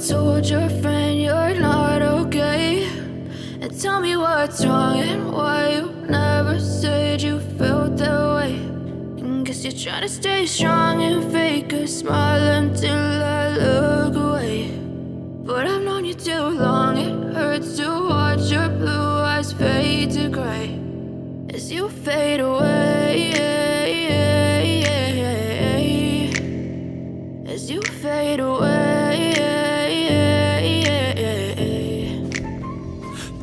told your friend you're not okay, and tell me what's wrong and why you never said you felt that way. And guess you're trying to stay strong and fake a smile until I look away. But I've known you too long, it hurts to watch your blue eyes fade to gray as you fade away, as you fade away.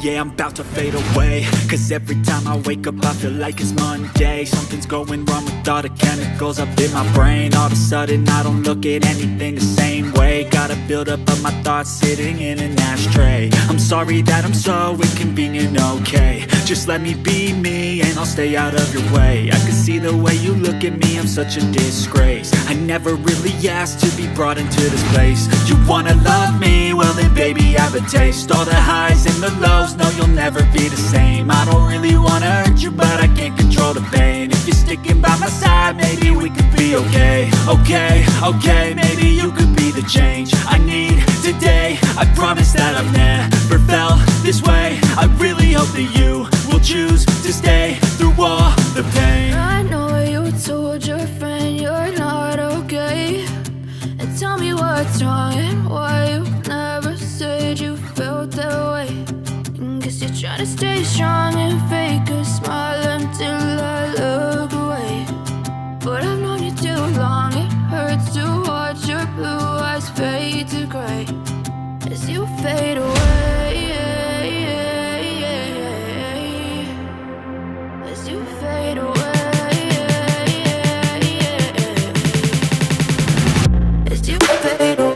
Yeah, I'm about to fade away, cause every time I wake up I feel like it's Monday. Something's going wrong with all the chemicals up in my brain. All of a sudden I don't look at anything the same way. Got a buildup of my thoughts sitting in an ashtray. I'm sorry that I'm so inconvenient, okay. Just let me be me and I'll stay out of your way. I can see the way you look at me, I'm such a disgrace. I never really asked to be brought into this place. You wanna love me? Well then baby I have a taste. All the highs and the lows, no you'll never be the same. I don't really wanna hurt you but I can't control the pain. If you're sticking by my side maybe we could be okay. Okay, maybe you could be the change I need today. I promise that I've never felt this way. I really hope that you will choose to stay through all the pain. I know you told your friend you're not okay, and tell me what's wrong and why you never said you felt that way. And guess you're trying to stay strong and fake a smile until I look away. But I've known you too long, it hurts to watch your blue eyes fade to gray as you fade away, as you fade away, as you fade away.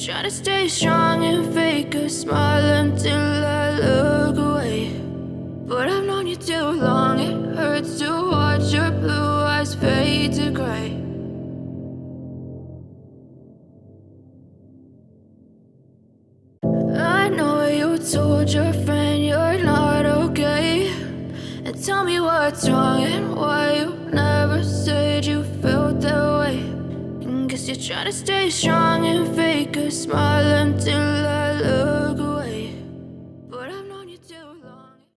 Try to stay strong and fake a smile until I look away. But I've known you too long, it hurts to watch your blue eyes fade to gray. I know you told your friend you're not okay, and tell me what's wrong and why you never said you felt that way. And guess you're trying to stay strong and fake a smile until I look away.